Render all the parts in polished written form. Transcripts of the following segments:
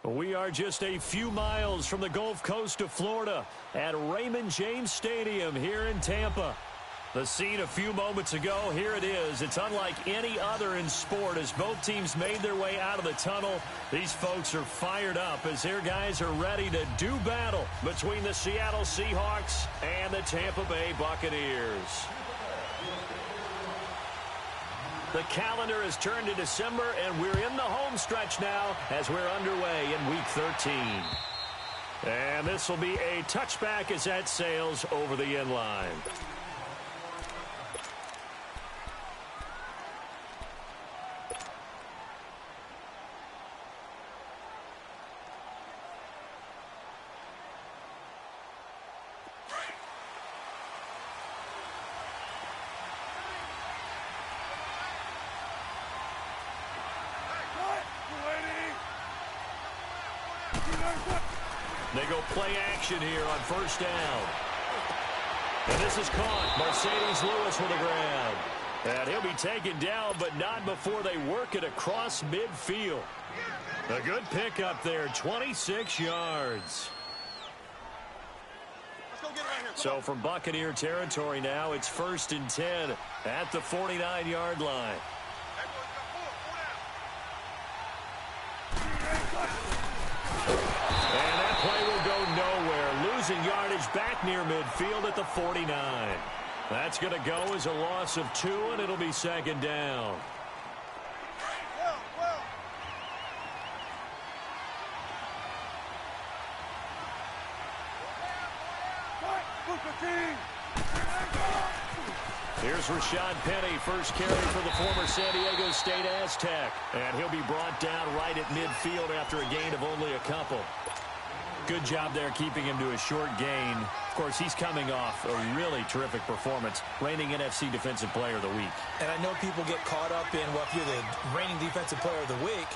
We are just a few miles from the Gulf Coast of Florida at Raymond James Stadium here in Tampa. The scene a few moments ago, here it is. It's unlike any other in sport as both teams made their way out of the tunnel. These folks are fired up as their guys are ready to do battle between the Seattle Seahawks and the Tampa Bay Buccaneers. The calendar has turned to December, and we're in the home stretch now as we're underway in Week 13. And this will be a touchback as that sails over the end line. They go play action here on first down. And this is caught. Mercedes Lewis with a grab. And he'll be taken down, but not before they work it across midfield. A good pickup there, 26 yards. So from Buccaneer territory now, it's 1st and 10 at the 49-yard line. Play will go nowhere, losing yardage back near midfield at the 49. That's going to go as a loss of 2, and it'll be 2nd down. Here's Rashad Penny, first carry for the former San Diego State Aztec. And he'll be brought down right at midfield after a gain of only a couple. Good job there keeping him to a short gain. Of course, he's coming off a really terrific performance, reigning NFC Defensive Player of the Week. And I know people get caught up in, well, if you're the reigning Defensive Player of the Week,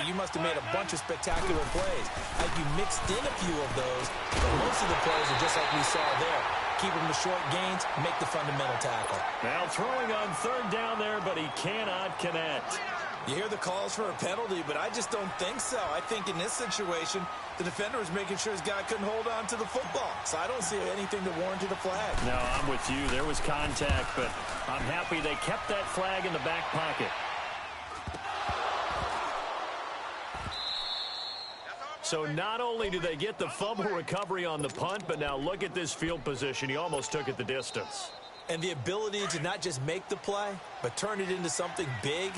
you must have made a bunch of spectacular plays. Like you mixed in a few of those, but most of the plays are just like we saw there. Keep them to short gains, make the fundamental tackle. Now throwing on 3rd down there, but he cannot connect. You hear the calls for a penalty, but I just don't think so. I think in this situation, the defender was making sure his guy couldn't hold on to the football. So I don't see anything that warranted a flag. No, I'm with you. There was contact, but I'm happy they kept that flag in the back pocket. So not only do they get the fumble recovery on the punt, but now look at this field position. He almost took it the distance. And the ability to not just make the play, but turn it into something big.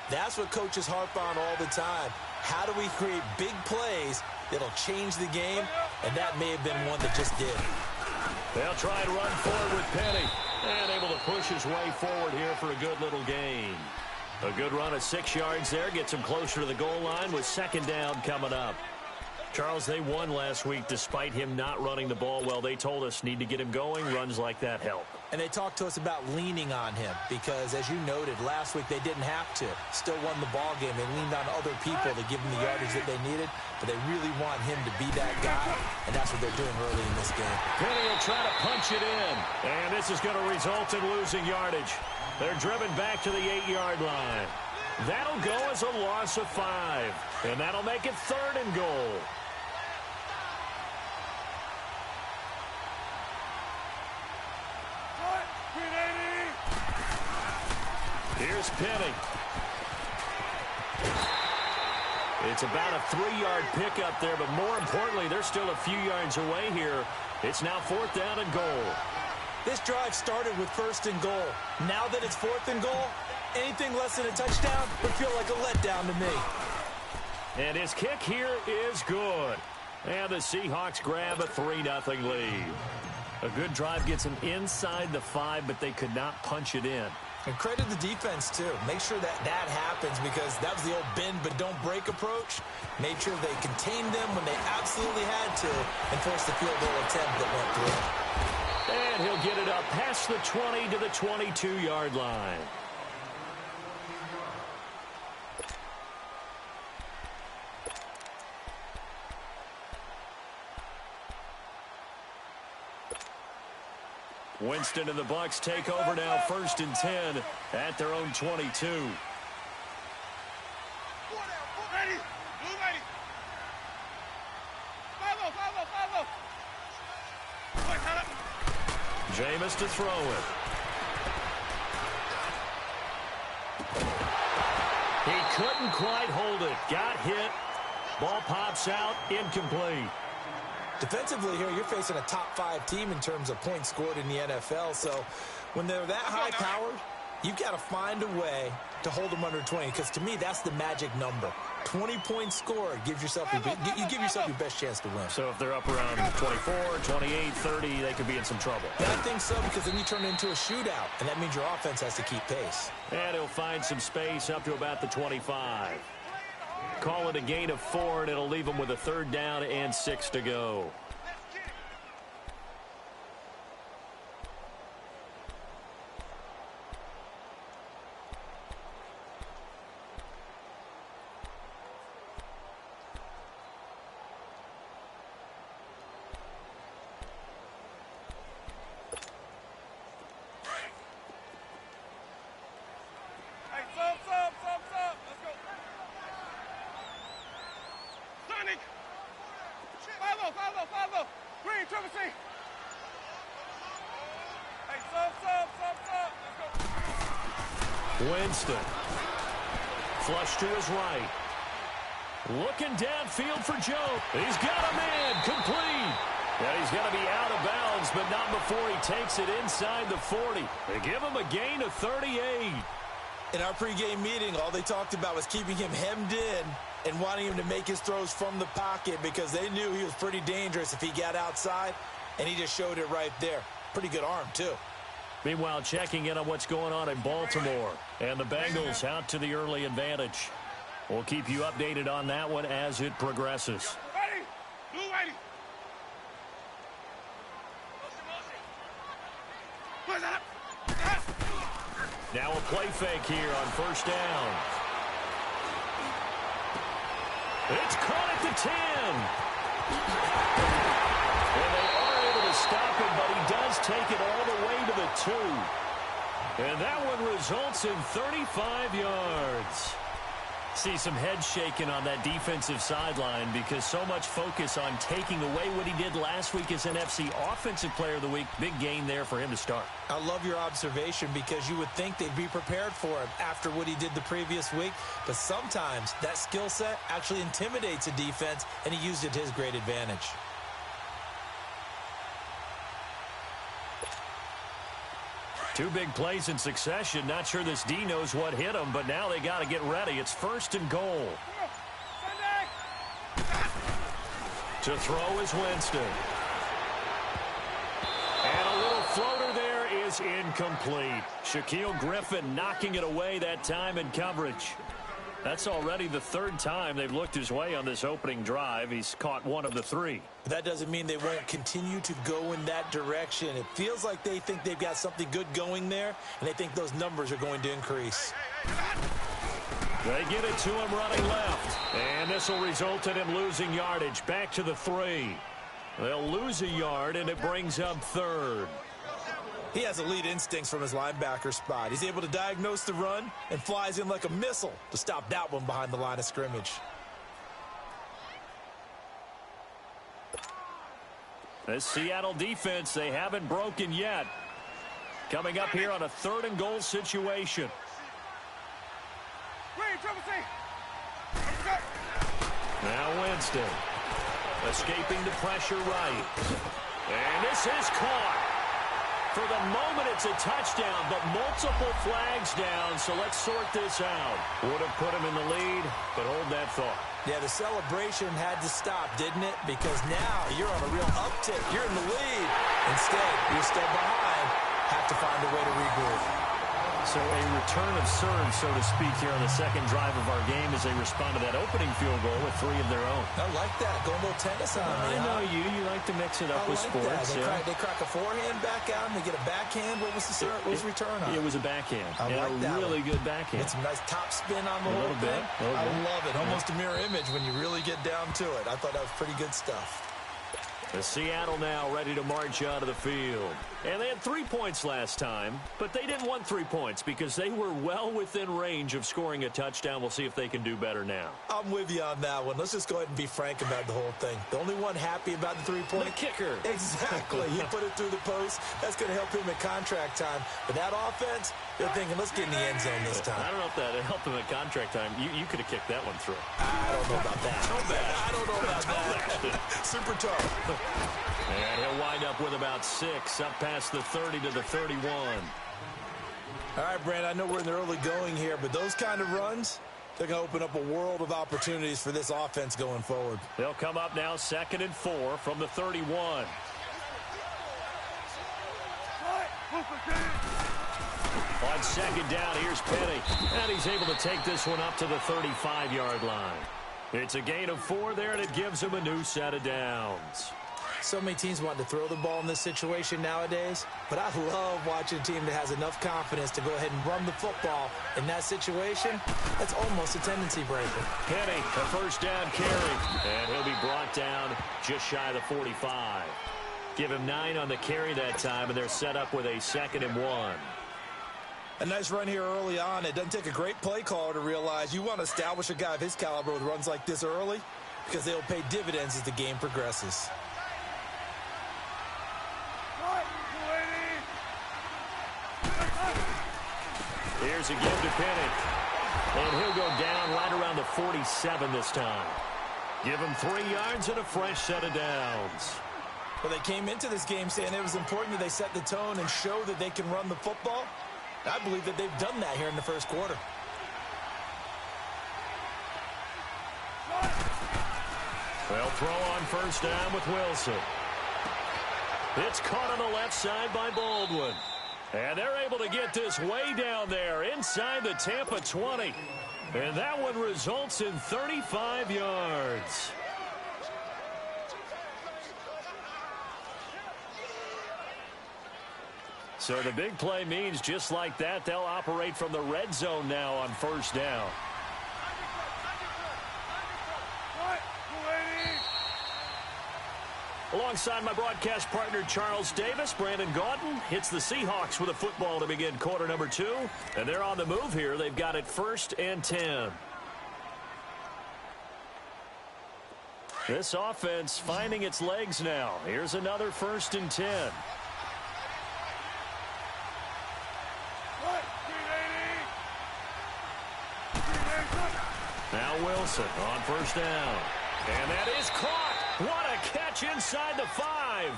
That's what coaches harp on all the time. How do we create big plays that'll change the game? And that may have been one that just did. They'll try and run forward with Penny. And able to push his way forward here for a good little gain. A good run of 6 yards there. Gets him closer to the goal line with 2nd down coming up. Charles, they won last week despite him not running the ball well. They told us need to get him going. Runs like that help. And they talked to us about leaning on him because, as you noted, last week they didn't have to. Still won the ball game. They leaned on other people to give them the yardage that they needed, but they really want him to be that guy, and that's what they're doing early in this game. Penny will try to punch it in, and this is going to result in losing yardage. They're driven back to the 8-yard line. That'll go as a loss of 5, and that'll make it 3rd and goal. Here's Penny. It's about a 3-yard pickup there, but more importantly, they're still a few yards away here. It's now 4th down and goal. This drive started with 1st and goal. Now that it's 4th and goal, anything less than a touchdown would feel like a letdown to me. And his kick here is good. And the Seahawks grab a 3-0 lead. A good drive gets them inside the 5, but they could not punch it in. And credit the defense, too. Make sure that happens because that was the old bend but don't break approach. Made sure they contained them when they absolutely had to and forced the field goal attempt that went through. And he'll get it up past the 20 to the 22-yard line. Winston and the Bucs take over now, 1st and 10 at their own 22. Jameis to throw it. He couldn't quite hold it. Got hit. Ball pops out. Incomplete. Defensively here, you're facing a top 5 team in terms of points scored in the NFL. So when they're that high-powered, you've got to find a way to hold them under 20. Because to me, that's the magic number. 20 points scored gives yourself you give yourself your best chance to win. So if they're up around 24, 28, 30, they could be in some trouble. Yeah, I think so, because then you turn it into a shootout, and that means your offense has to keep pace. And he'll find some space up to about the 25. Call it a gain of 4, and it'll leave him with a 3rd down and 6 to go. Winston. Flush to his right. Looking downfield for Joe. He's got a man. Complete. And he's going to be out of bounds, but not before he takes it inside the 40. They give him a gain of 38. In our pregame meeting, all they talked about was keeping him hemmed in and wanting him to make his throws from the pocket because they knew he was pretty dangerous if he got outside, and he just showed it right there. Pretty good arm, too. Meanwhile, checking in on what's going on in Baltimore. And the Bengals out to the early advantage. We'll keep you updated on that one as it progresses. Ready? Blue ready. What's up? Now a play fake here on 1st down. It's caught at the 10. And they are able to stop him, but he does take it all the way to the 2. And that one results in 35 yards. See some head shaking on that defensive sideline because so much focus on taking away what he did last week as NFC Offensive Player of the Week. Big game there for him to start. I love your observation because you would think they'd be prepared for him after what he did the previous week. But sometimes that skill set actually intimidates a defense, and he used it to his great advantage. Two big plays in succession. Not sure this D knows what hit him, but now they got to get ready. It's 1st and goal. To throw is Winston. And a little floater there is incomplete. Shaquille Griffin knocking it away that time in coverage. That's already the 3rd time they've looked his way on this opening drive. He's caught 1 of the 3. That doesn't mean they won't continue to go in that direction. It feels like they think they've got something good going there, and they think those numbers are going to increase. They get it to him running left. And this will result in him losing yardage. Back to the 3. They'll lose a yard, and it brings up 3rd. He has elite instincts from his linebacker spot. He's able to diagnose the run and flies in like a missile to stop that one behind the line of scrimmage. This Seattle defense, they haven't broken yet. Coming up here on a 3rd and goal situation. Now Winston. Escaping the pressure right. And this is caught. For the moment, it's a touchdown, but multiple flags down, so let's sort this out. Would have put him in the lead, but hold that thought. Yeah, the celebration had to stop, didn't it? Because now you're on a real uptick. You're in the lead. Instead, you're still behind. Have to find a way to regroup. So a return of serve, so to speak, here on the 2nd drive of our game as they respond to that opening field goal with 3 of their own. I like that. Going a little tennis on me. I know you. You like to mix it up with sports. They crack a forehand back out and they get a backhand. What was the return on? It was a backhand. I like that. Really good backhand. It's a nice top spin on the whole thing. I love it. Almost a mirror image when you really get down to it. I thought that was pretty good stuff. The Seattle now ready to march out of the field. And they had 3 points last time, but they didn't want 3 points because they were well within range of scoring a touchdown. We'll see if they can do better now. I'm with you on that one. Let's just go ahead and be frank about the whole thing. The only one happy about the 3-point. The kicker. Exactly. He put it through the post. That's going to help him at contract time. But that offense, they're thinking, let's get in the end zone this time. I don't know if that helped him at contract time. You could have kicked that one through. I don't know about that. So bad. I don't know about that. Super tough. And he'll wind up with about 6, up past the 30 to the 31. All right, Brand, I know we're in the early going here, but those kind of runs, they're going to open up a world of opportunities for this offense going forward. They'll come up now 2nd and 4 from the 31. On 2nd down, here's Penny. And he's able to take this one up to the 35-yard line. It's a gain of 4 there, and it gives him a new set of downs. So many teams want to throw the ball in this situation nowadays, but I love watching a team that has enough confidence to go ahead and run the football. In that situation, that's almost a tendency breaker. Penny, a first down carry, and he'll be brought down just shy of the 45. Give him 9 on the carry that time, and they're set up with a 2nd and 1. A nice run here early on. It doesn't take a great play caller to realize you want to establish a guy of his caliber with runs like this early because they'll pay dividends as the game progresses. Here's a give to Penny. And he'll go down right around the 47 this time. Give him 3 yards and a fresh set of downs. Well, they came into this game saying it was important that they set the tone and show that they can run the football. I believe that they've done that here in the first quarter. They'll throw on first down with Wilson. It's caught on the left side by Baldwin. And they're able to get this way down there inside the Tampa 20. And that one results in 35 yards. So the big play means just like that, they'll operate from the red zone now on first down. Alongside my broadcast partner, Charles Davis, Brandon Gaudin hits the Seahawks with a football to begin quarter number 2. And they're on the move here. They've got it 1st and 10. This offense finding its legs now. Here's another 1st and 10. Now Wilson on first down. And that is caught. What a catch inside the 5.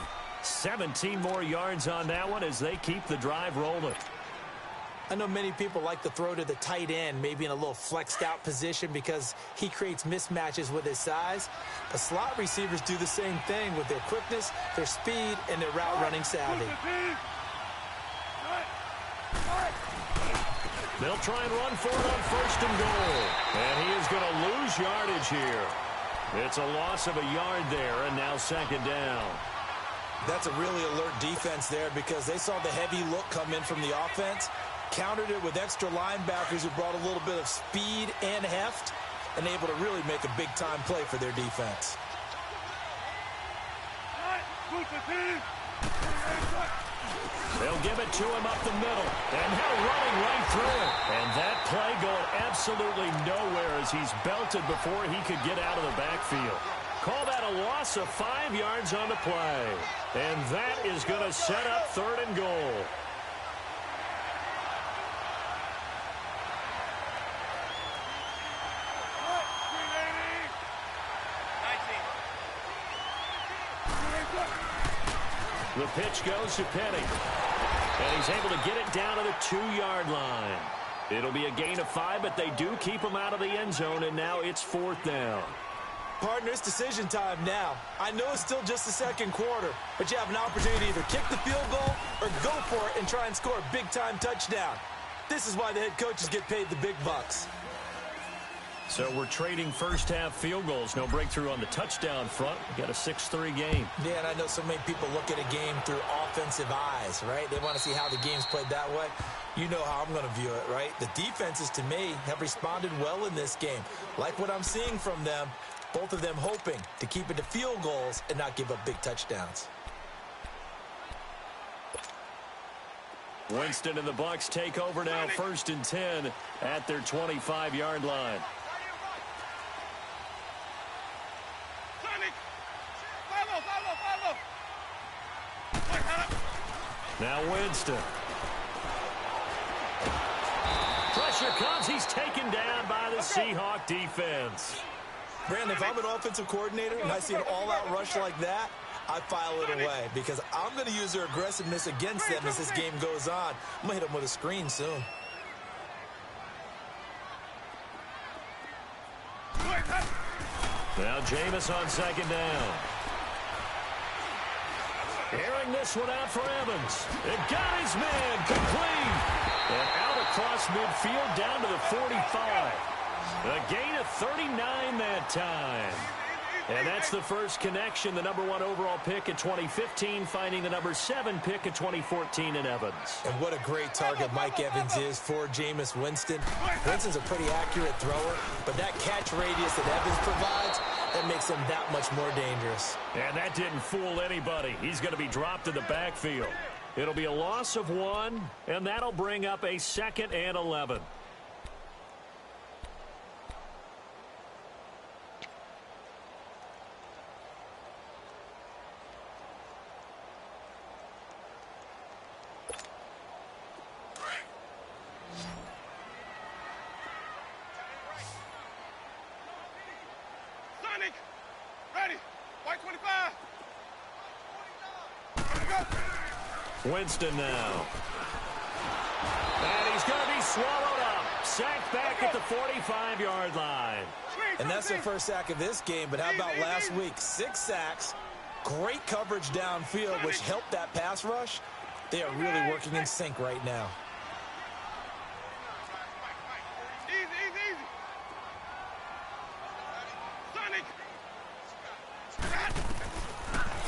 17 more yards on that one as they keep the drive rolling. I know many people like to throw to the tight end, maybe in a little flexed out position because he creates mismatches with his size. But slot receivers do the same thing with their quickness, their speed, and their route running savvy. They'll try and run for it on 1st and goal. And he is going to lose yardage here. It's a loss of a yard there, and now 2nd down. That's a really alert defense there because they saw the heavy look come in from the offense, countered it with extra linebackers who brought a little bit of speed and heft, and able to really make a big-time play for their defense. They'll give it to him up the middle, and he'll running right through it. And that play going absolutely nowhere as he's belted before he could get out of the backfield. Call that a loss of 5 yards on the play. And that is going to set up 3rd and goal. The pitch goes to Penny. And he's able to get it down to the 2-yard line. It'll be a gain of 5, but they do keep him out of the end zone, and now it's 4th down. Partner, it's decision time now. I know it's still just the 2nd quarter, but you have an opportunity to either kick the field goal or go for it and try and score a big-time touchdown. This is why the head coaches get paid the big bucks. So we're trading first-half field goals. No breakthrough on the touchdown front. We got a 6-3 game. Yeah, and I know so many people look at a game through offensive eyes, right? They want to see how the game's played that way. You know how I'm going to view it, right? The defenses, to me, have responded well in this game. Like what I'm seeing from them, both of them hoping to keep it to field goals and not give up big touchdowns. Winston and the Bucs take over now, 1st and 10 at their 25-yard line. Now Winston. Pressure comes. He's taken down by the Seahawk defense. Brandon, if I'm an offensive coordinator and I see an all-out rush like that, I file it away because I'm going to use their aggressiveness against them as this game goes on. I'm going to hit them with a screen soon. Now Jameis on 2nd down. Airing this one out for Evans. It got his man complete. And out across midfield down to the 45. A gain of 39 that time. And that's the first connection, the #1 overall pick in 2015, finding the #7 pick in 2014 in Evans. And what a great target Mike Evans is for Jameis Winston. Winston's a pretty accurate thrower, but that catch radius that Evans provides, that makes him that much more dangerous. And that didn't fool anybody. He's going to be dropped in the backfield. It'll be a loss of 1, and that'll bring up a 2nd and 11. Ready. White 25. Winston now. And he's going to be swallowed up. Sacked back at the 45-yard line. And that's their first sack of this game, but how about last week? 6 sacks, great coverage downfield, which helped that pass rush. They are really working in sync right now. Easy. Sonic.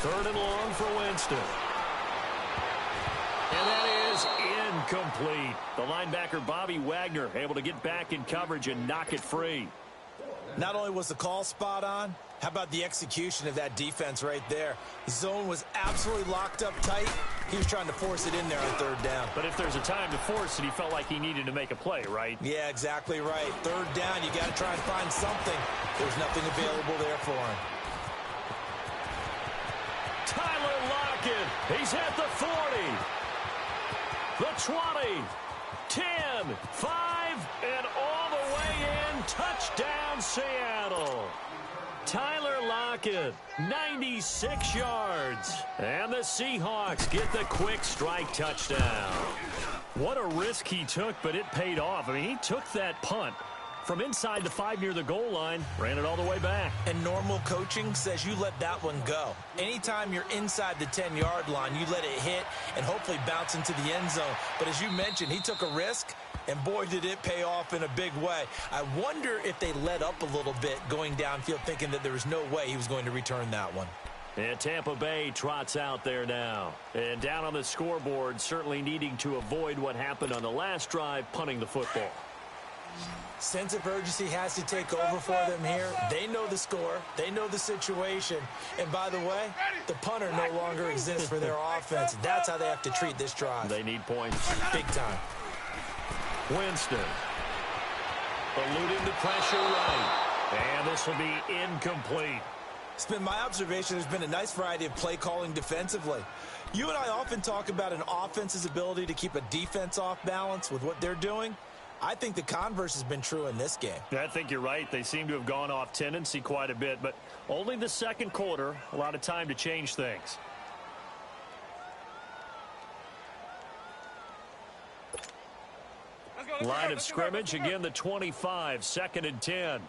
3rd and long for Winston. And that is incomplete. The linebacker, Bobby Wagner, able to get back in coverage and knock it free. Not only was the call spot on, how about the execution of that defense right there? The zone was absolutely locked up tight. He was trying to force it in there on 3rd down. But if there's a time to force it, he felt like he needed to make a play, right? Yeah, exactly right. 3rd down, you got to try and find something. There's nothing available there for him. Tyler Lockett, he's at the 40. The 20, 10, 5, and all the way in. Touchdown, Seattle. Tyler Lockett, 96 yards. And the Seahawks get the quick strike touchdown. What a risk he took, but it paid off. I mean, he took that punt from inside the 5 near the goal line, ran it all the way back. And normal coaching says you let that one go. Anytime you're inside the 10-yard line, you let it hit and hopefully bounce into the end zone. But as you mentioned, he took a risk, and boy, did it pay off in a big way. I wonder if they let up a little bit going downfield, thinking that there was no way he was going to return that one. And Tampa Bay trots out there now. And down on the scoreboard, certainly needing to avoid what happened on the last drive, punting the football. Sense of urgency has to take over for them here. They know the score. They know the situation. And by the way, the punter no longer exists for their offense. That's how they have to treat this drive. They need points. Big time. Winston. Eluding the pressure right. And this will be incomplete. It's been my observation there's been a nice variety of play calling defensively. You and I often talk about an offense's ability to keep a defense off balance with what they're doing. I think the converse has been true in this game. I think you're right. They seem to have gone off tendency quite a bit, but only the second quarter, a lot of time to change things. Line of scrimmage, again the 25, 2nd and 10.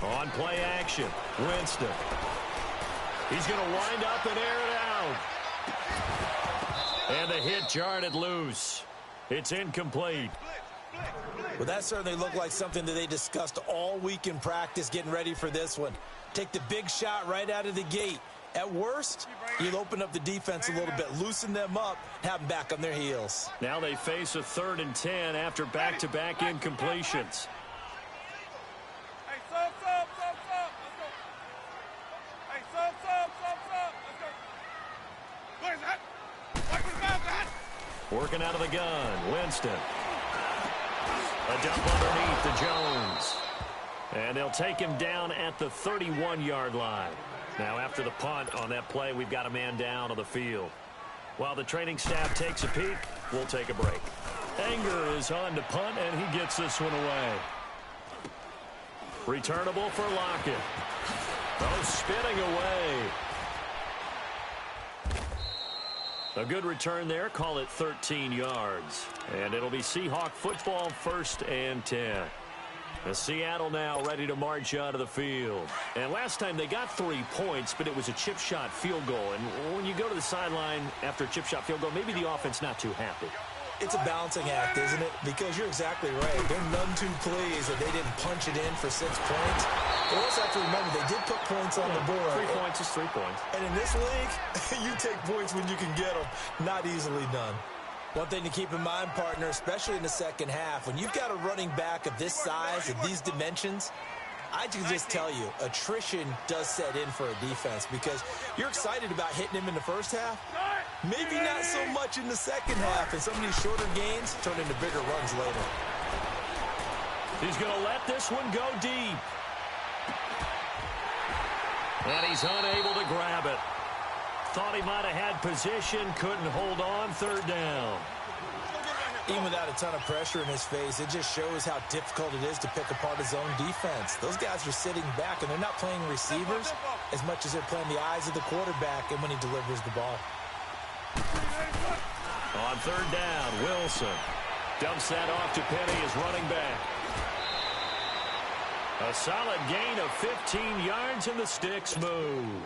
On play action, Winston. He's going to wind up and air it out. And the hit jarred loose. It's incomplete. Well, that certainly looked like something that they discussed all week in practice getting ready for this one. Take the big shot right out of the gate. At worst, you'll open up the defense a little bit, loosen them up, have them back on their heels. Now they face a 3rd and 10 after back-to-back incompletions. Where's that? White 25, that. Working out of the gun, Winston. A dump underneath to Jones. And they'll take him down at the 31-yard line. Now, after the punt on that play, we've got a man down on the field. While the training staff takes a peek, we'll take a break. Anger is on to punt, and he gets this one away. Returnable for Lockett. Oh, spinning away. A good return there. Call it 13 yards. And it'll be Seahawk football, 1st and 10. Seattle now ready to march out of the field. And last time they got 3 points, but it was a chip shot field goal. And when you go to the sideline after a chip shot field goal, maybe the offense not too happy. It's a balancing act, isn't it? Because you're exactly right. They're none too pleased that they didn't punch it in for 6 points. They also have to remember they did put points on the board. 3 points is 3 points. And in this league, you take points when you can get them. Not easily done. One thing to keep in mind, partner, especially in the second half, when you've got a running back of this size, of these dimensions, I can just tell you, attrition does set in for a defense because you're excited about hitting him in the first half. Maybe not so much in the second half, and some of these shorter gains turn into bigger runs later. He's going to let this one go deep. And he's unable to grab it. Thought he might have had position, couldn't hold on, 3rd down. Even without a ton of pressure in his face, it just shows how difficult it is to pick apart his own defense. Those guys are sitting back, and they're not playing receivers as much as they're playing the eyes of the quarterback and when he delivers the ball. On 3rd down, Wilson dumps that off to Penny as running back. A solid gain of 15 yards, and the sticks move.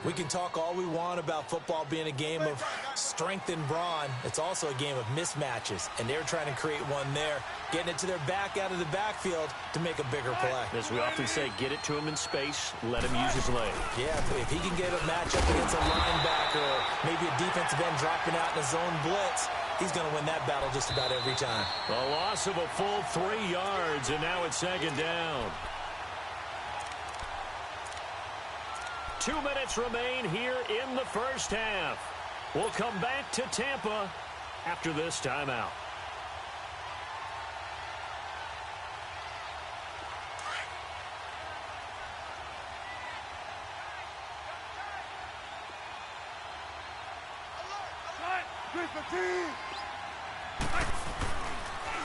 We can talk all we want about football being a game of strength and brawn. It's also a game of mismatches, and they're trying to create one there, getting it to their back out of the backfield to make a bigger play. As we often say, get it to him in space, let him use his leg. Yeah, if he can get a matchup against a linebacker or maybe a defensive end dropping out in a zone blitz, he's going to win that battle just about every time. A loss of a full 3 yards, and now it's 2nd down. 2 minutes remain here in the first half. We'll come back to Tampa after this timeout.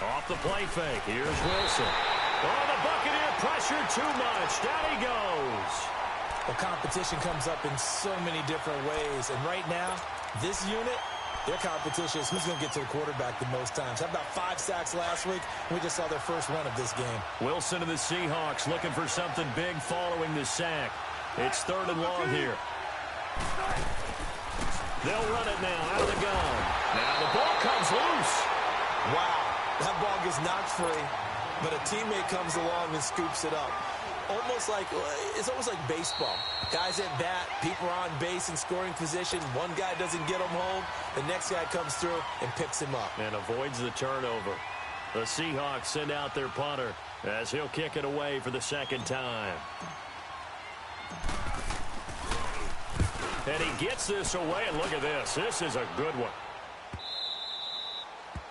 Off the play fake. Here's Wilson. Oh, the Buccaneer pressure too much. Down he goes. Well, competition comes up in so many different ways. And right now, this unit, their competition is who's going to get to the quarterback the most times. How about 5 sacks last week? We just saw their first run of this game. Wilson and the Seahawks looking for something big following the sack. It's 3rd and long here. They'll run it now out of the gun. Now the ball comes loose. Wow, that ball gets knocked free, but a teammate comes along and scoops it up. It's almost like baseball. Guys at bat, people are on base in scoring position. One guy doesn't get him home. The next guy comes through and picks him up. And avoids the turnover. The Seahawks send out their punter as he'll kick it away for the 2nd time. And he gets this away, and look at this. This is a good one.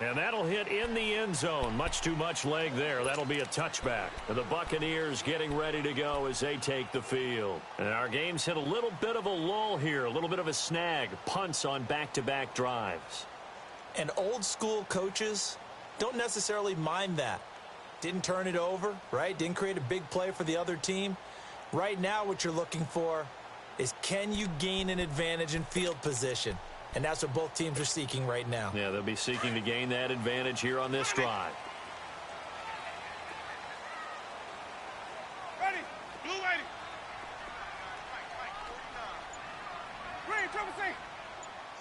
And that'll hit in the end zone. Much too much leg there. That'll be a touchback. And the Buccaneers getting ready to go as they take the field. And our game's hit a little bit of a lull here, a little bit of a snag. Punts on back-to-back drives. And old school coaches don't necessarily mind that. Didn't turn it over, right? Didn't create a big play for the other team. Right now what you're looking for is can you gain an advantage in field position? And that's what both teams are seeking right now. Yeah, they'll be seeking to gain that advantage here on this drive. Ready. Blue ready. Green, triple C.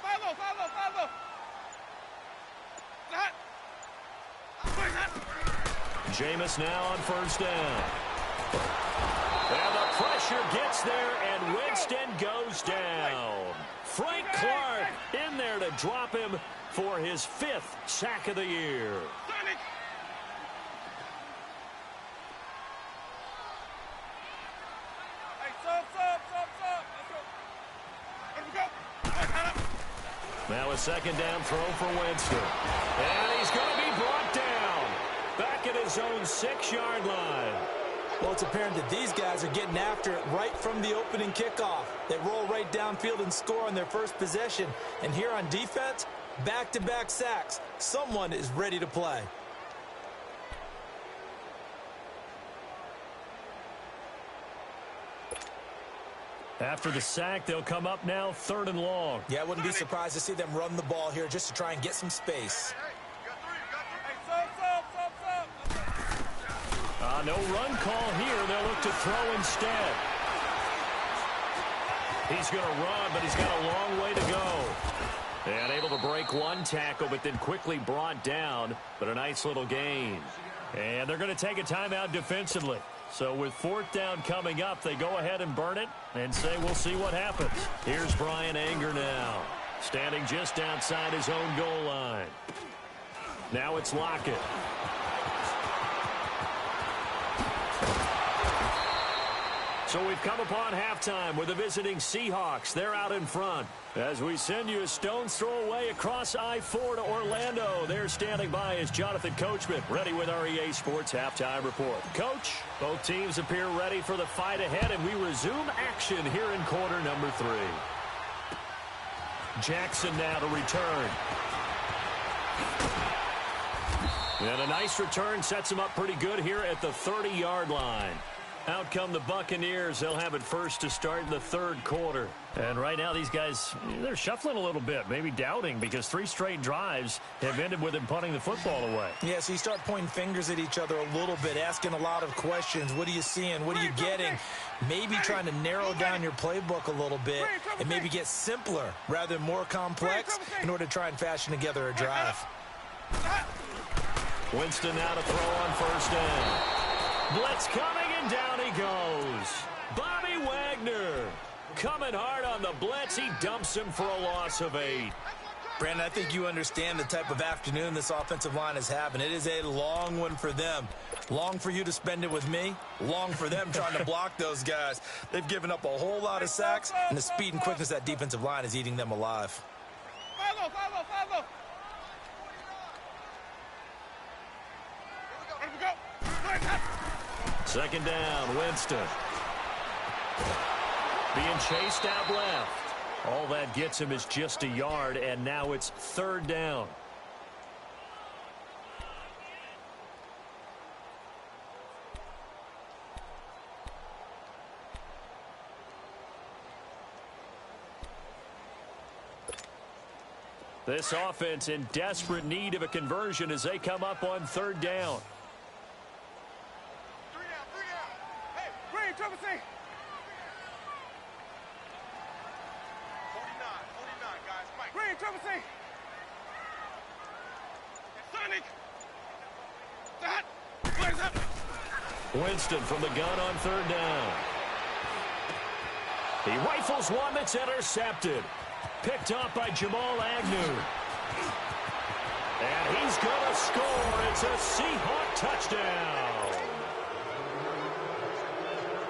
Follow. That. Jameis now on 1st down. And the pressure gets there, and Winston goes down. Frank Clark in there to drop him for his 5th sack of the year. Sonic. Hey, stop. Let's go. Let me go. Now a second down throw for Winston. And he's going to be brought down. Back at his own 6-yard line. Well, it's apparent that these guys are getting after it right from the opening kickoff. They roll right downfield and score on their first possession. And here on defense, back-to-back sacks. Someone is ready to play. After the sack, they'll come up now 3rd and long. Yeah, I wouldn't be surprised to see them run the ball here just to try and get some space. No run call here. They'll look to throw instead. He's going to run, but he's got a long way to go. And able to break one tackle, but then quickly brought down. But a nice little gain. And they're going to take a timeout defensively. So with 4th down coming up, they go ahead and burn it and say we'll see what happens. Here's Brian Anger now, standing just outside his own goal line. Now it's Lockett. So we've come upon halftime with the visiting Seahawks. They're out in front. As we send you a stone's throw away across I-4 to Orlando. They're standing by as Jonathan Coachman, ready with our EA Sports Halftime Report. Coach, both teams appear ready for the fight ahead, and we resume action here in quarter number 3. Jackson now to return. And a nice return sets him up pretty good here at the 30-yard line. Out come the Buccaneers. They'll have it first to start in the 3rd quarter. And right now these guys, they're shuffling a little bit, maybe doubting, because 3 straight drives have ended with them punting the football away. Yeah, so you start pointing fingers at each other a little bit, asking a lot of questions. What are you seeing? What are you getting? Maybe trying to narrow down your playbook a little bit and maybe get simpler rather than more complex in order to try and fashion together a drive. Winston now to throw on 1st down. Blitz coming, and down he goes. Bobby Wagner coming hard on the blitz. He dumps him for a loss of 8. Brandon, I think you understand the type of afternoon this offensive line is having. It is a long one for them. Long for you to spend it with me. Long for them trying to block those guys. They've given up a whole lot of sacks, and the speed and quickness of that defensive line is eating them alive. Follow. Here we go. 2nd down, Winston. Being chased out left. All that gets him is just a yard, and now it's 3rd down. This offense in desperate need of a conversion as they come up on 3rd down. 3 down. Hey, Green, Triple C. 49, guys. Mike. Green, Triple C. Sonic. That. Blaze up. Winston from the gun on 3rd down. He rifles one that's intercepted. Picked up by Jamal Agnew. And he's going to score. It's a Seahawk touchdown.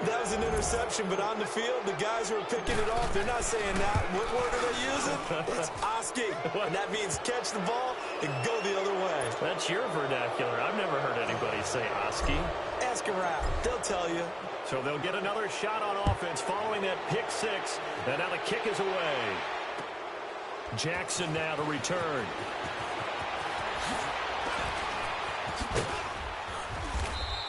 That was an interception, but on the field, the guys who are picking it off, they're not saying that. What word are they using? It's asking. And that means catch the ball and go the other way. That's your vernacular. I've never heard anybody say Oski. Ask around. They'll tell you. So they'll get another shot on offense following that pick 6. And now the kick is away. Jackson now to return.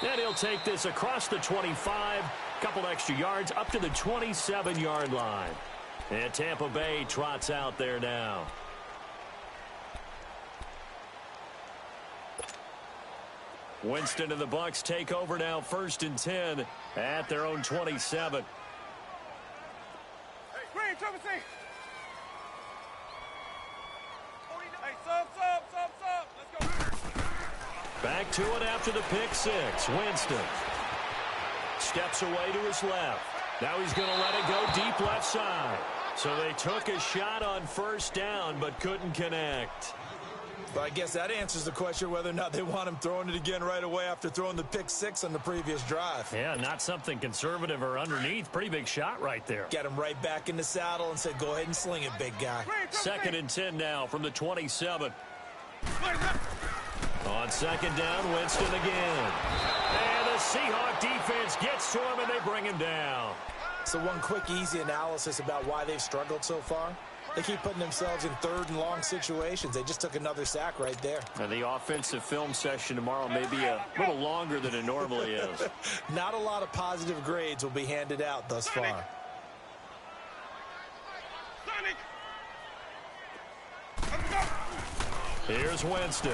And he'll take this across the 25. Couple extra yards up to the 27-yard line. And Tampa Bay trots out there now. Winston and the Bucs take over now, 1st and 10 at their own 27. Hey, Green, Triple C. Hey, sub. Let's go. Back to it after the pick 6. Winston steps away to his left. Now he's going to let it go deep left side. So they took a shot on 1st down but couldn't connect. Well, I guess that answers the question whether or not they want him throwing it again right away after throwing the pick six on the previous drive. Yeah, not something conservative or underneath. Pretty big shot right there. Get him right back in the saddle and said, go ahead and sling it, big guy. 2nd and 10 now from the 27. On 2nd down, Winston again. And the Seahawk defense gets to him, and they bring him down. So one quick, easy analysis about why they've struggled so far. They keep putting themselves in 3rd and long situations. They just took another sack right there. And the offensive film session tomorrow may be a little longer than it normally is. Not a lot of positive grades will be handed out thus far. Here's Winston.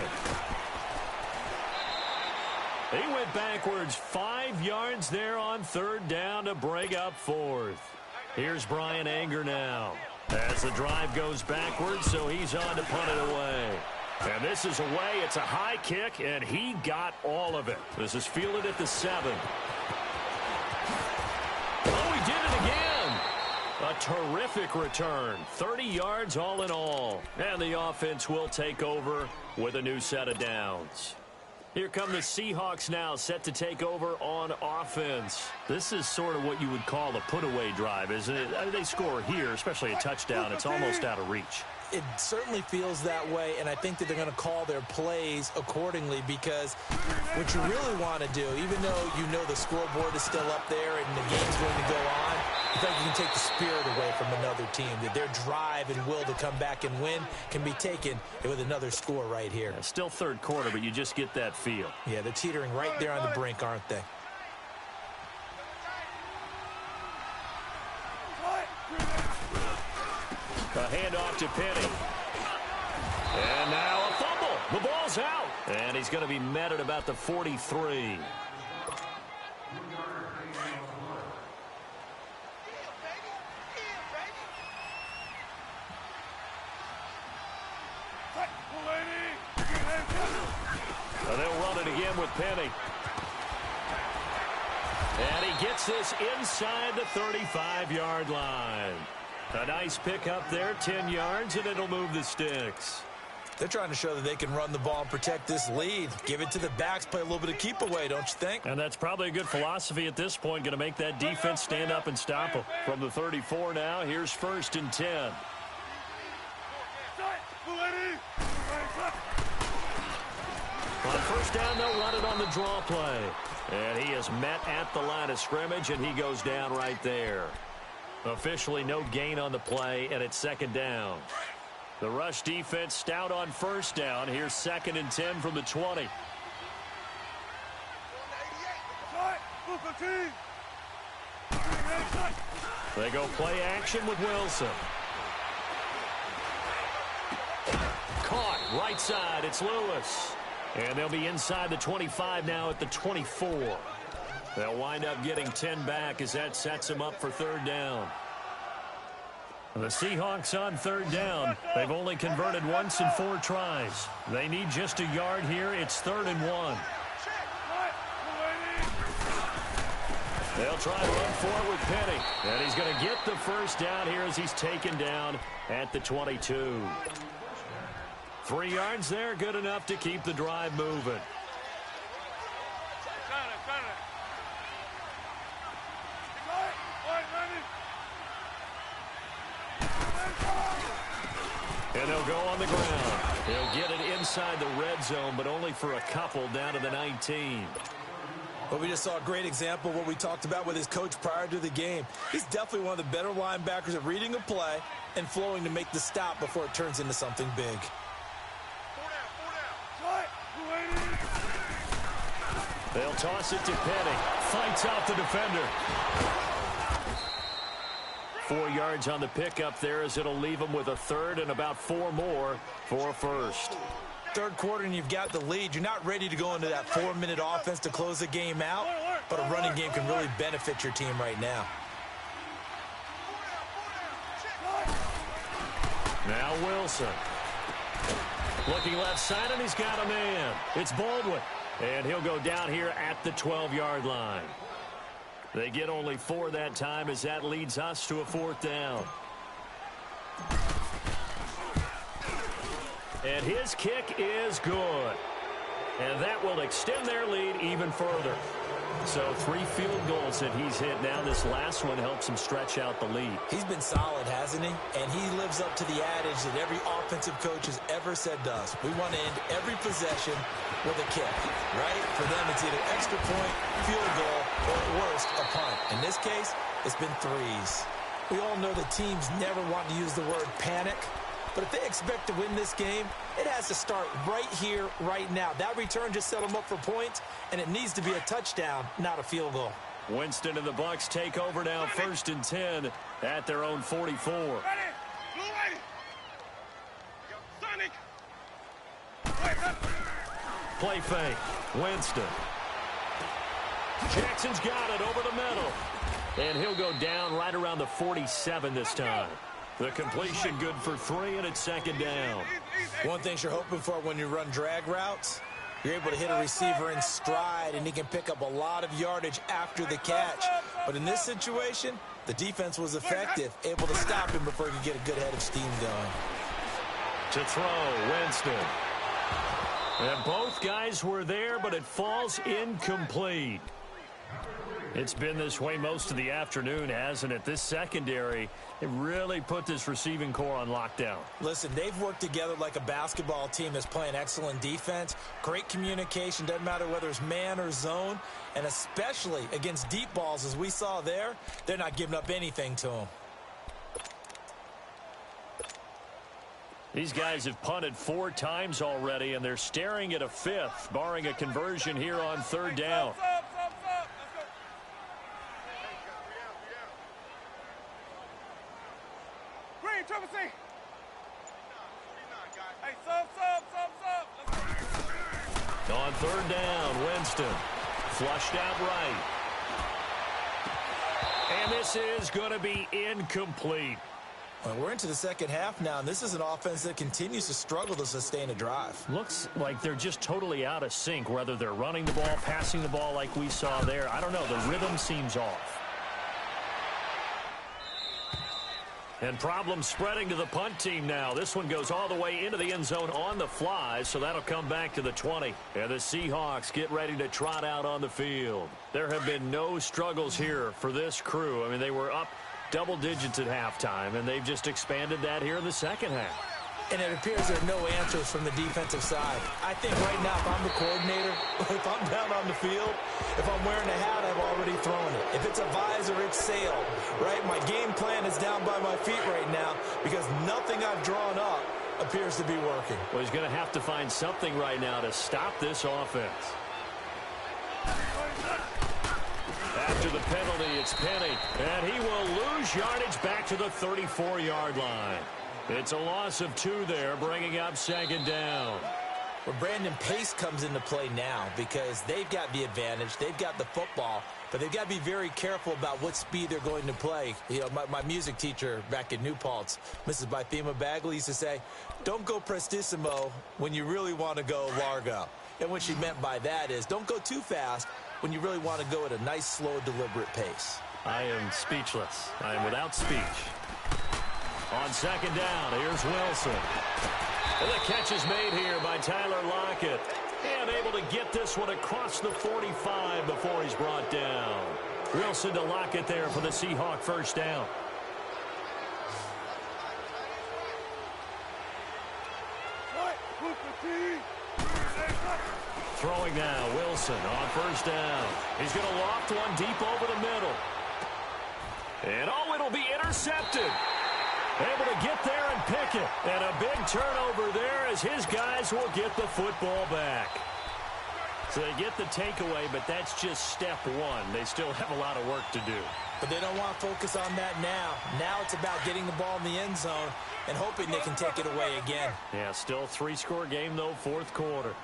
He went backwards 5 yards there on 3rd down to bring up 4th. Here's Brian Anger now. As the drive goes backwards, so he's on to punt it away. And this is away. It's a high kick, and he got all of it. This is fielded at the 7. Oh, he did it again. A terrific return. 30 yards all in all. And the offense will take over with a new set of downs. Here come the Seahawks now, set to take over on offense. This is sort of what you would call a put-away drive, isn't it? They score here, especially a touchdown. It's almost out of reach. It certainly feels that way, and I think that they're going to call their plays accordingly, because what you really want to do, even though you know the scoreboard is still up there and the game's going to go on, I think you can take the spirit away from another team, that their drive and will to come back and win can be taken with another score right here. Yeah, still 3rd quarter, but you just get that feel. Yeah, they're teetering right there on the brink, aren't they? A handoff to Penny. And now a fumble. The ball's out. And he's going to be met at about the 43. So they'll run it again with Penny. And he gets this inside the 35-yard line. A nice pickup there, 10 yards, and it'll move the sticks. They're trying to show that they can run the ball and protect this lead. Give it to the backs, play a little bit of keep away, don't you think? And that's probably a good philosophy at this point, going to make that defense stand up and stop them. From the 34 now, here's 1st and 10. On 1st down, they'll run it on the draw play. And he is met at the line of scrimmage, and he goes down right there. Officially no gain on the play, and it's 2nd down. The rush defense stout on 1st down. Here's 2nd and 10 from the 20. They go play action with Wilson. Caught right side. It's Lewis. And they'll be inside the 25 now at the 24. They'll wind up getting 10 back as that sets them up for 3rd down. The Seahawks on 3rd down. They've only converted once in 4 tries. They need just a yard here. It's 3rd and 1. They'll try to run forward with Penny. And he's going to get the 1st down here as he's taken down at the 22. 3 yards there, good enough to keep the drive moving. And they'll go on the ground. They'll get it inside the red zone, but only for a couple down to the 19. Well, we just saw a great example of what we talked about with his coach prior to the game. He's definitely one of the better linebackers at reading a play and flowing to make the stop before it turns into something big. They'll toss it to Penny. Fights out the defender. 4 yards on the pickup there as it'll leave them with a 3rd and about 4 more for a 1st. 3rd quarter and you've got the lead. You're not ready to go into that 4-minute offense to close the game out, but a running game can really benefit your team right now. Now Wilson. Looking left side, and he's got a man. It's Baldwin. And he'll go down here at the 12-yard line. They get only 4 that time as that leads us to a 4th down. And his kick is good. And that will extend their lead even further. So 3 field goals that he's hit now. This last one helps him stretch out the lead. He's been solid, hasn't he? And he lives up to the adage that every offensive coach has ever said to us. We want to end every possession with a kick, right? For them, it's either extra point, field goal, or at worst, a punt. In this case, it's been 3s. We all know that teams never want to use the word panic. But if they expect to win this game, it has to start right here, right now. That return just set them up for points, and it needs to be a touchdown, not a field goal. Winston and the Bucks take over now, 1st and 10 at their own 44. Ready? Blue lady. Sonic. Wait up. Play fake. Winston. Jackson's got it over the middle. And he'll go down right around the 47 this time. The completion good for 3, and it's 2nd down. One thing you're hoping for when you run drag routes, you're able to hit a receiver in stride, and he can pick up a lot of yardage after the catch. But in this situation, the defense was effective, able to stop him before he could get a good head of steam going. To throw, Winston. And both guys were there, but it falls incomplete. It's been this way most of the afternoon, hasn't it? This secondary, it really put this receiving core on lockdown. Listen, they've worked together like a basketball team that's playing excellent defense. Great communication, doesn't matter whether it's man or zone. And especially against deep balls, as we saw there, they're not giving up anything to them. These guys have punted 4 times already, and they're staring at a 5th, barring a conversion here on 3rd down. On 3rd down, Winston flushed out right. And this is going to be incomplete. Well, we're into the 2nd half now, and this is an offense that continues to struggle to sustain a drive. Looks like they're just totally out of sync, whether they're running the ball, passing the ball like we saw there. I don't know. The rhythm seems off. And problems spreading to the punt team now. This one goes all the way into the end zone on the fly, so that'll come back to the 20. And the Seahawks get ready to trot out on the field. There have been no struggles here for this crew. I mean, they were up double digits at halftime, and they've just expanded that here in the 2nd half. And it appears there are no answers from the defensive side. I think right now, if I'm the coordinator, if I'm down on the field, if I'm wearing a hat, I've already thrown it. If it's a visor, it's sailed, right? My game plan is down by my feet right now because nothing I've drawn up appears to be working. Well, he's going to have to find something right now to stop this offense. After the penalty, it's Penny, and he will lose yardage back to the 34-yard line. It's a loss of 2 there, bringing up 2nd down. Well, Brandon, pace comes into play now because they've got the advantage. They've got the football, but they've got to be very careful about what speed they're going to play. You know, my music teacher back in New Paltz, Mrs. Bythema Bagley, used to say, don't go prestissimo when you really want to go largo. And what she meant by that is don't go too fast when you really want to go at a nice, slow, deliberate pace. I am speechless. I am without speech. On 2nd down, here's Wilson. And the catch is made here by Tyler Lockett. And able to get this one across the 45 before he's brought down. Wilson to Lockett there for the Seahawk 1st down. Throwing now, Wilson on 1st down. He's going to loft one deep over the middle. And oh, it'll be intercepted. Able to get there and pick it. And a big turnover there as his guys will get the football back. So they get the takeaway, but that's just step 1. They still have a lot of work to do. But they don't want to focus on that now. Now it's about getting the ball in the end zone and hoping they can take it away again. Yeah, still 3-score game, though, 4th quarter.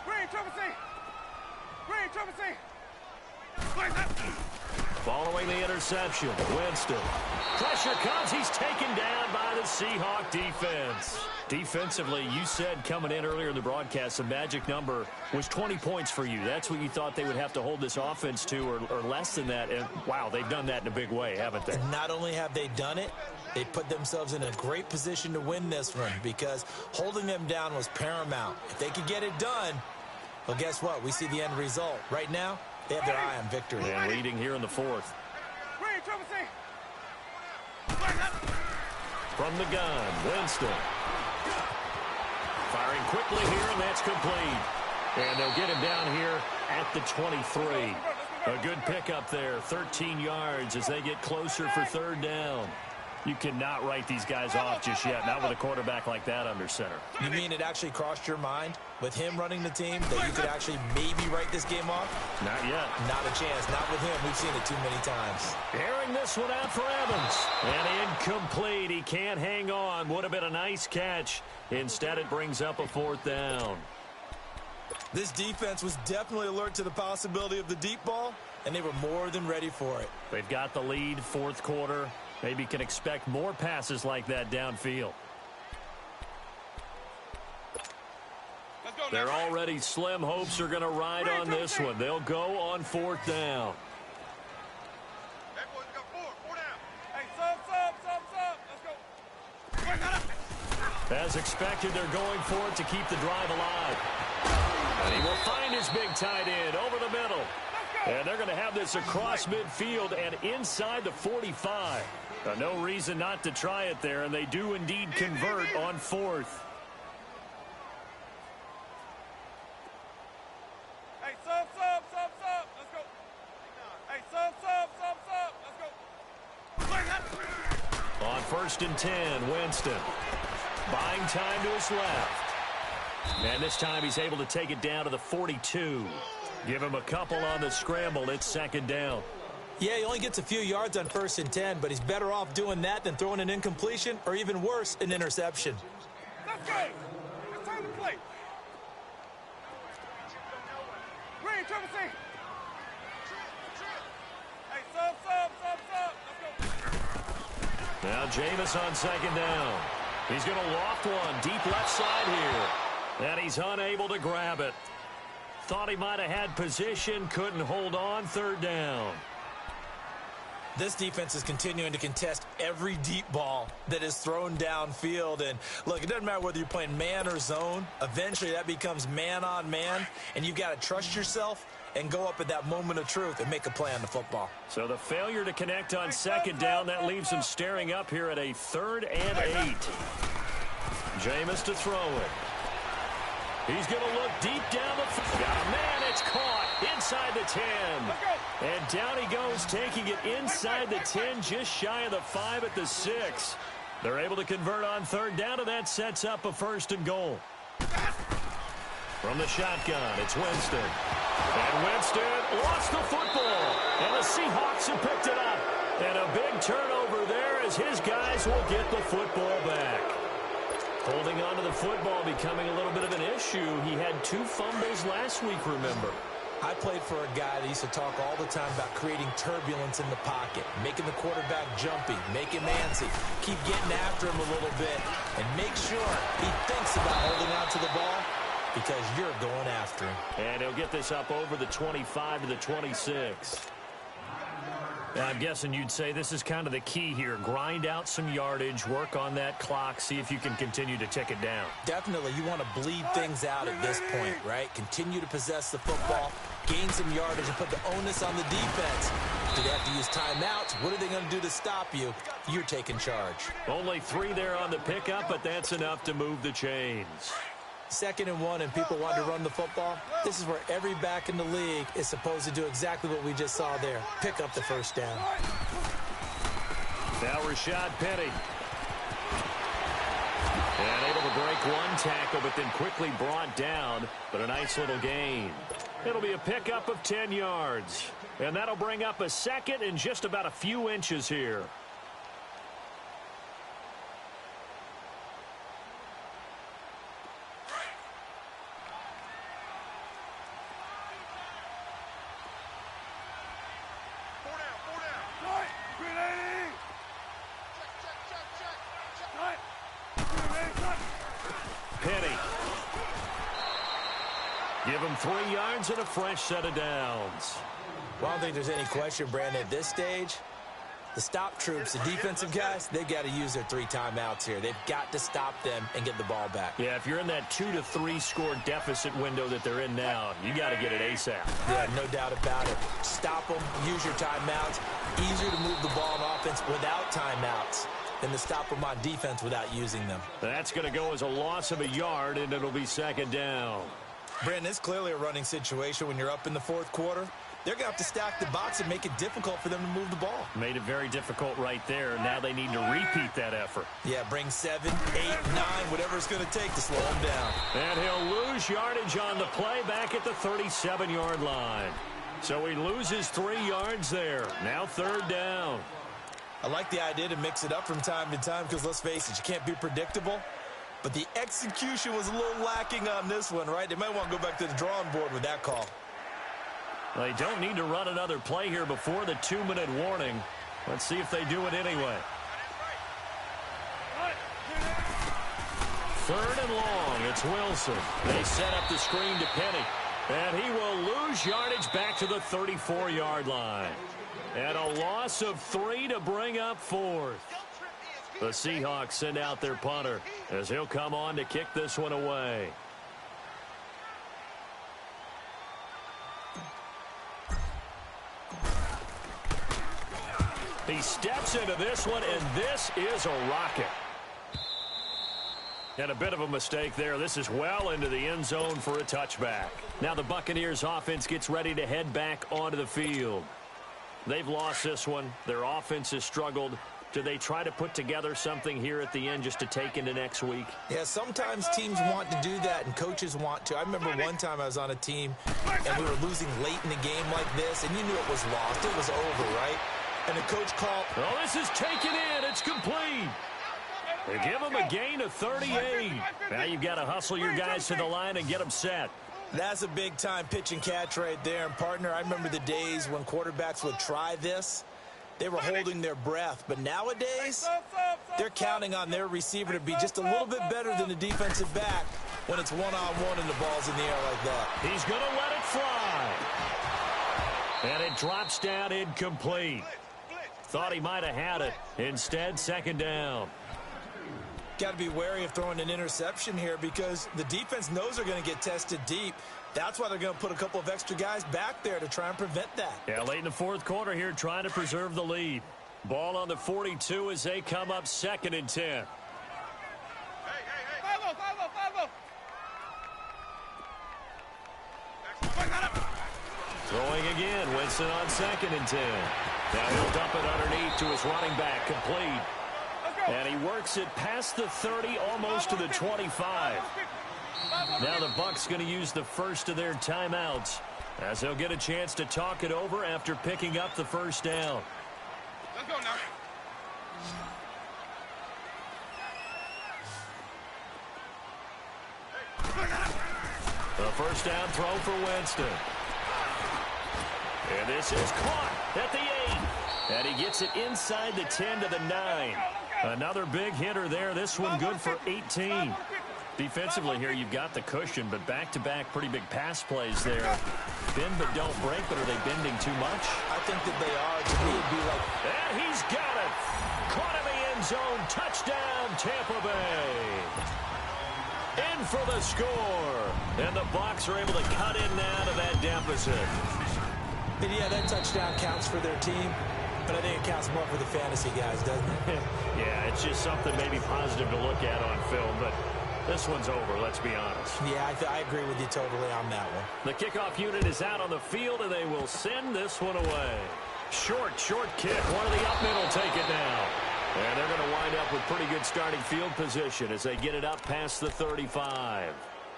Green, triple C. Green, triple C. Following the interception, Winston. Pressure comes. He's taken down by the Seahawk defense. Defensively, you said coming in earlier in the broadcast, the magic number was 20 points for you. That's what you thought they would have to hold this offense to, or less than that. And, wow, they've done that in a big way, haven't they? Not only have they done it, they put themselves in a great position to win this one because holding them down was paramount. If they could get it done, well, guess what? We see the end result. Right now, they have their eye on victory. And leading here in the fourth. From the gun, Winston. Firing quickly here, and that's complete. And they'll get him down here at the 23. A good pickup there, 13 yards as they get closer for third down. You cannot write these guys off just yet, not with a quarterback like that under center. You mean it actually crossed your mind with him running the team that you could actually maybe write this game off? Not yet. Not a chance. Not with him. We've seen it too many times. Airing this one out for Evans. And incomplete. He can't hang on. Would have been a nice catch. Instead, it brings up a fourth down. This defense was definitely alert to the possibility of the deep ball, and they were more than ready for it. They've got the lead, fourth quarter. Maybe can expect more passes like that downfield. They're already slim hopes are going to ride on this one. They'll go on fourth down. As expected, they're going for it to keep the drive alive. And he will find his big tight end over the middle. And they're going to have this across midfield and inside the 45. No reason not to try it there, and they do indeed convert on fourth. Hey, sub. Let's go. Hey, sub. Let's go. On 1st and 10, Winston. Buying time to his left. And this time he's able to take it down to the 42. Give him a couple on the scramble. It's second down. Yeah, he only gets a few yards on 1st and 10, but he's better off doing that than throwing an incompletion or even worse, an interception. Let's go. It's time to play. Green, triple C. Hey, sub. Let's go. Now Jameis on second down. He's going to loft one deep left side here. And he's unable to grab it. Thought he might have had position, couldn't hold on, third down. This defense is continuing to contest every deep ball that is thrown downfield. And, look, it doesn't matter whether you're playing man or zone. Eventually that becomes man on man, and you've got to trust yourself and go up at that moment of truth and make a play on the football. So the failure to connect on second down, that leaves him staring up here at a 3rd and 8. Jameis to throw it. He's going to look deep down the field. Got a man, it's caught inside the 10. And down he goes, taking it inside the 10, just shy of the 5 at the 6. They're able to convert on third down, and that sets up a 1st and goal. From the shotgun, it's Winston. And Winston lost the football. And the Seahawks have picked it up. And a big turnover there as his guys will get the football back. Holding on to the football becoming a little bit of an issue. He had 2 fumbles last week, remember. I played for a guy that used to talk all the time about creating turbulence in the pocket, making the quarterback jumpy, make him antsy, keep getting after him a little bit, and make sure he thinks about holding on to the ball because you're going after him. And he'll get this up over the 25 to the 26. Now, I'm guessing you'd say this is kind of the key here. Grind out some yardage, work on that clock, see if you can continue to tick it down. Definitely, you want to bleed things out at this point, right? Continue to possess the football, gain some yardage, and put the onus on the defense. Do they have to use timeouts? What are they going to do to stop you? You're taking charge. Only 3 there on the pickup, but that's enough to move the chains. 2nd and 1 and people want to run the football. This is where every back in the league is supposed to do exactly what we just saw there. Pick up the 1st down. Now Rashad Penny. And able to break one tackle, but then quickly brought down. But a nice little gain. It'll be a pickup of 10 yards. And that'll bring up a 2nd and just about a few inches here. Give him 3 yards and a fresh set of downs. Well, I don't think there's any question, Brandon, at this stage. The stop troops, the defensive guys, they've got to use their 3 timeouts here. They've got to stop them and get the ball back. Yeah, if you're in that 2 to 3 score deficit window that they're in now, you got to get it ASAP. Yeah, no doubt about it. Stop them, use your timeouts. Easier to move the ball on offense without timeouts than to stop them on defense without using them. That's going to go as a loss of a yard, and it'll be 2nd down. Brandon, it's clearly a running situation when you're up in the 4th quarter. They're going to have to stack the box and make it difficult for them to move the ball. Made it very difficult right there. Now they need to repeat that effort. Yeah, bring 7, 8, 9, whatever it's going to take to slow them down. And he'll lose yardage on the play back at the 37-yard line. So he loses 3 yards there. Now 3rd down. I like the idea to mix it up from time to time because, let's face it, you can't be predictable. But the execution was a little lacking on this one, right? They might want to go back to the drawing board with that call. They don't need to run another play here before the 2-minute warning. Let's see if they do it anyway. 3rd and long. It's Wilson. They set up the screen to Penny. And he will lose yardage back to the 34-yard line. And a loss of 3 to bring up 4th. The Seahawks send out their punter as he'll come on to kick this one away. He steps into this one, and this is a rocket. And a bit of a mistake there. This is well into the end zone for a touchback. Now the Buccaneers offense gets ready to head back onto the field. They've lost this one. Their offense has struggled. Do they try to put together something here at the end just to take into next week? Yeah, sometimes teams want to do that, and coaches want to. I remember one time I was on a team, and we were losing late in a game like this, and you knew it was lost. It was over, right? And the coach called. Oh, this is taken in. It's complete. They give him a gain of 38. Now you've got to hustle your guys to the line and get them set. That's a big-time pitch and catch right there. And, partner, I remember the days when quarterbacks would try this. They were holding their breath. But nowadays, they're counting on their receiver to be just a little bit better than the defensive back when it's one-on-one and the ball's in the air like that. He's going to let it fly. And it drops down incomplete. Thought he might have had it. Instead, 2nd down. Got to be wary of throwing an interception here because the defense knows they're going to get tested deep. That's why they're going to put a couple of extra guys back there to try and prevent that. Yeah, late in the 4th quarter here, trying to preserve the lead. Ball on the 42 as they come up 2nd and 10. Throwing again, Winston on 2nd and 10. Now he'll dump it underneath to his running back, complete. And he works it past the 30, almost to the 25. Now the Bucs going to use the first of their timeouts as they'll get a chance to talk it over after picking up the 1st down. Let's go now. The 1st down throw for Winston. And this is caught at the 8. And he gets it inside the 10 to the 9. Another big hitter there. This one good for 18. Defensively here, you've got the cushion, but back-to-back pretty big pass plays there. Bend but don't break, but are they bending too much? I think that they are. To me, it'd be like... And he's got it. Caught in the end zone. Touchdown, Tampa Bay. In for the score. And the Bucs are able to cut in now to that deficit. And yeah, that touchdown counts for their team, but I think it counts more for the fantasy guys, doesn't it? Yeah, it's just something maybe positive to look at on film, but this one's over, let's be honest. Yeah, I agree with you totally on that one. The kickoff unit is out on the field, and they will send this one away. Short kick. One of the up middle take it now. And they're going to wind up with pretty good starting field position as they get it up past the 35.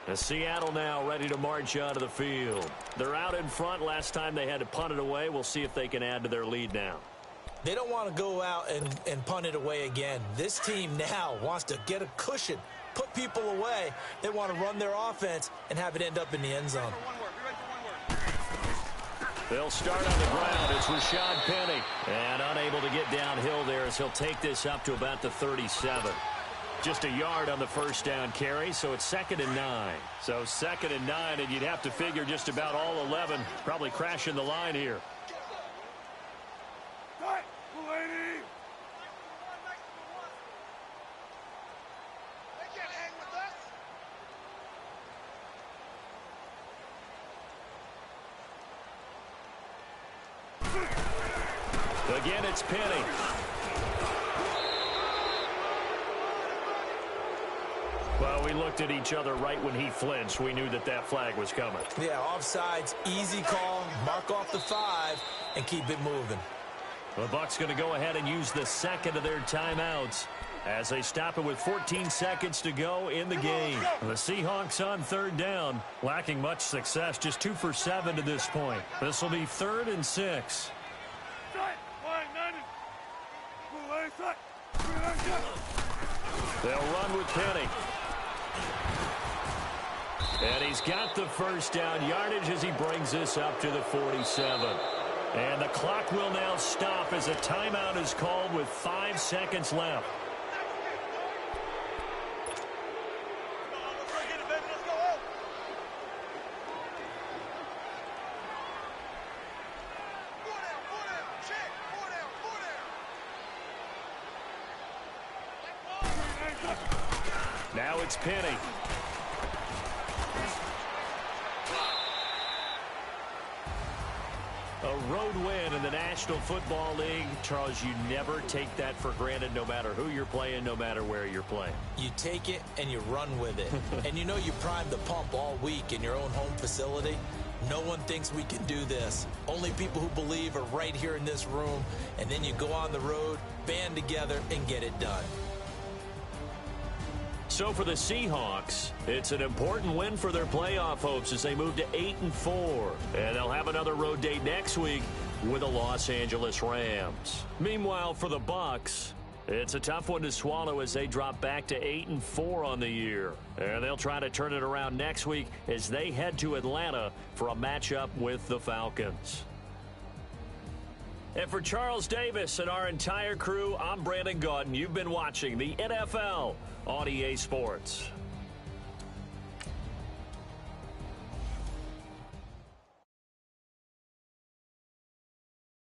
And Seattle now ready to march onto the field. They're out in front. Last time they had to punt it away. We'll see if they can add to their lead now. They don't want to go out and punt it away again. This team now wants to get a cushion, put people away. They want to run their offense and have it end up in the end zone. They'll start on the ground. It's Rashad Penny. And unable to get downhill there as he'll take this up to about the 37. Just a yard on the first down carry, so it's 2nd and 9. So 2nd and 9, and you'd have to figure just about all 11 probably crashing the line here. Again, it's Penny. Well, we looked at each other right when he flinched. We knew that that flag was coming. Yeah, offsides, easy call, mark off the 5, and keep it moving. The Bucs going to go ahead and use the second of their timeouts as they stop it with 14 seconds to go in the game. The Seahawks on 3rd down, lacking much success, just 2 for 7 to this point. This will be 3rd and 6. They'll run with Penny. And he's got the first down yardage as he brings this up to the 47. And the clock will now stop as a timeout is called with 5 seconds left. Now it's Penny. A road win in the National Football League. Charles, you never take that for granted no matter who you're playing, no matter where you're playing. You take it and you run with it. And you know you primed the pump all week in your own home facility. No one thinks we can do this. Only people who believe are right here in this room. And then you go on the road, band together, and get it done. So for the Seahawks, it's an important win for their playoff hopes as they move to 8-4. And they'll have another road date next week with the Los Angeles Rams. Meanwhile, for the Bucs, it's a tough one to swallow as they drop back to 8-4 on the year. And they'll try to turn it around next week as they head to Atlanta for a matchup with the Falcons. And for Charles Davis and our entire crew, I'm Brandon Gaudin. You've been watching the NFL on EA Sports.